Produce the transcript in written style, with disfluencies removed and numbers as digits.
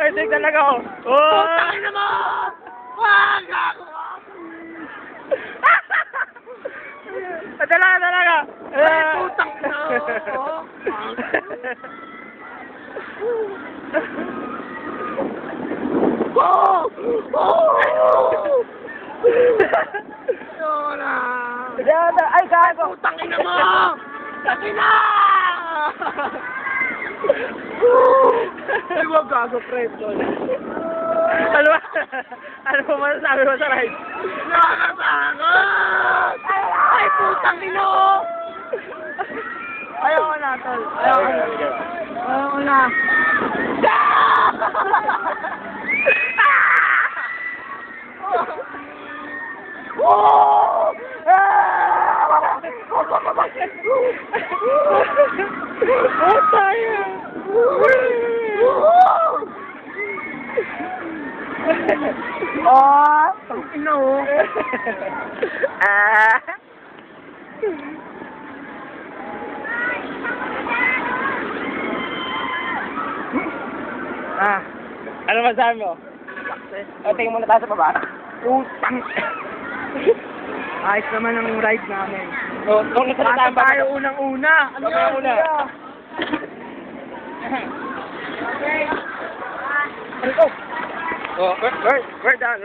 Perfect talaga ako. Oh! Putangin mo! Wag ako! Talaga. Ay, putang ina! Oh! Oh! Yun na! Ay, gago! Putang ina mo! Ina! Ay, wag gago, friend. Ano mo masasabi mo sa ride? Nakakatakot! Ay, putang ina! Ayoko na, tol. Ayoko na. Oh! Oh, tayo. Ah, ino. Ano masabi mo? O, tingin muna tayo sa baba. Putang. Ayos naman ang ride namin. O, kung nasalita Basta tayo unang-una. Ano yung una? Ano to? Oh, we're done.